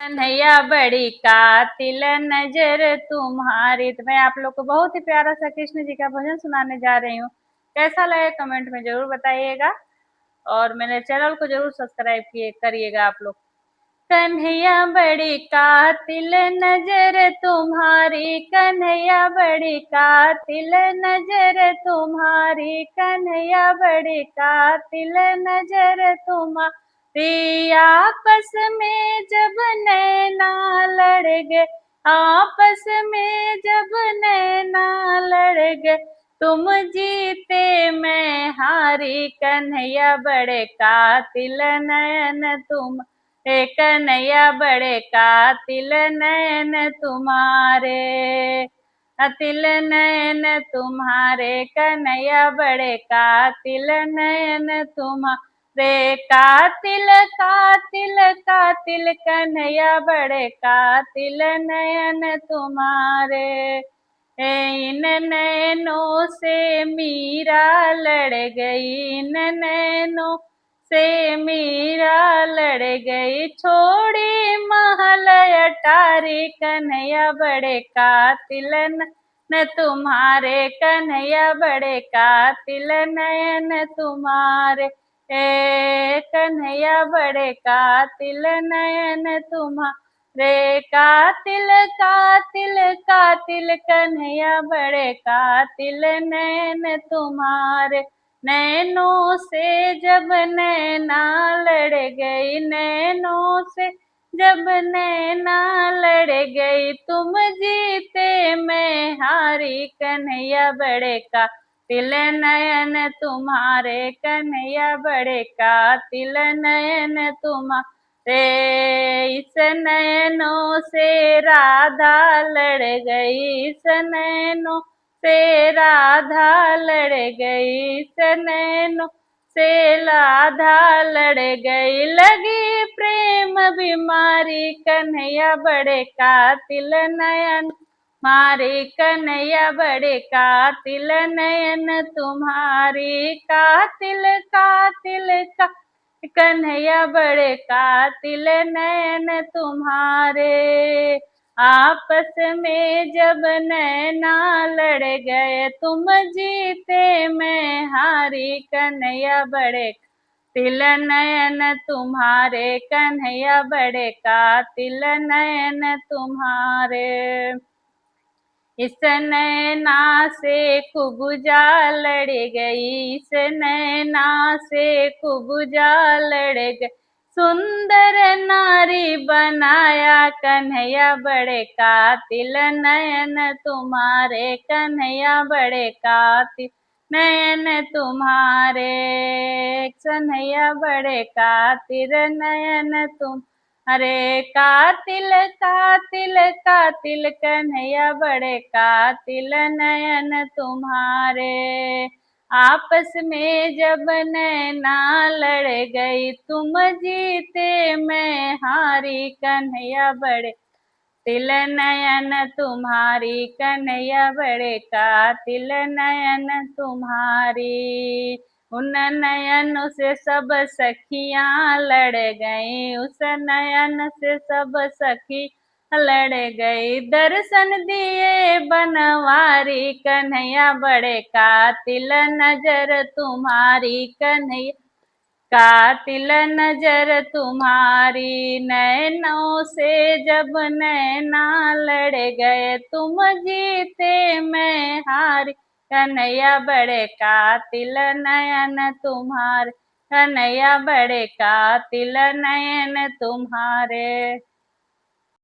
कन्हैया बड़ी कातिल नजर तुम्हारी। तो मैं आप लोग को बहुत ही प्यारा सा कृष्ण जी का भजन सुनाने जा रही हूँ। कैसा लगे कमेंट में जरूर बताइएगा और मेरे चैनल को जरूर सब्सक्राइब किए करिएगा आप लोग। कन्हैया बड़ी कातिल नजर तुम्हारी, कन्हैया बड़ी कातिल नजर तुम्हारी, कन्हैया बड़ी कातिल नजर तुम्हारी। आपस में जब नैना लड़ गए, आपस में जब नैना लड़ गए, तुम जीते मैं हारी। कन्हैया बड़े कातिल नयन तुम, हे कन्हैया बड़े कातिल नयन तुम्हारे, कातिल नयन तुम्हारे, कन्हैया बड़े कातिल नयन तुम्हारे। कातिल कातिल कातिल कन्हैया बड़े कातिल नयन तुम्हारे। इन नैनों से मीरा लड़ गई, इन नैनों से मीरा लड़ गई, छोड़ी महल अटारी। कन्हैया बड़े कातिल न तुम्हारे, कन्हैया बड़े कातिल नयन तुम्हारे। कन्हैया बड़े कातिल नयन तुम्हारे। कातिल कातिल कातिल कन्हैया बड़े कातिल नयन तुम्हारे। नैनों से जब नैना लड़ गई, नैनों से जब नैना लड़ गई, तुम जीते मैं हारी। कन्हैया बड़े कातिल नयन तुम्हारे, कन्हैया बड़े कातिल नयन तुम्हारे। इस नैनों से राधा लड़ गई, इस नैनों से राधा लड़ गई, इस नैनों से राधा लड़ गई, लगी प्रेम बीमारी। कन्हैया बड़े कातिल नयन मारे, कन्हैया बड़े कातिल नयन तुम्हारी। कातिल कातिल का कन्हैया बड़े कातिल नयन तुम्हारे। आपस में जब नैना लड़ गए, तुम जीते मैं हारी। कन्हैया बड़े कातिल नयन तुम्हारे, कन्हैया बड़े कातिल नयन तुम्हारे। इस नैना से कुबुजा लड़ गई, इस नैना से कुबुजा लड़ गई, सुंदर नारी बनाया। कन्हैया बड़े कातिल नयन तुम्हारे, कन्हैया बड़े कातिल नयन तुम्हारे। कन्हैया बड़े कातिल नयन तुम, अरे कातिल कातिल कातिल कन्हैया बड़े कातिल नयन तुम्हारे। आपस में जब नैना लड़ गई, तुम जीते मैं हारी। कन्हैया बड़े कातिल नयन तुम्हारी, कन्हैया बड़े कातिल नयन तुम्हारी। उन नयन से सब सखियां लड़ गई, उस नयन से सब सखी लड़ गई, दर्शन दिए बनवारी। कन्हैया बड़े कातिल नजर तुम्हारी, कन्हैया कातिल नजर तुम्हारी। नैनों से जब नैना लड़ गए, तुम जीते मैं हारी। कन्हैया बड़े कातिल नयन तुम्हारे, कन्हैया बड़े कातिल नयन तुम्हारे।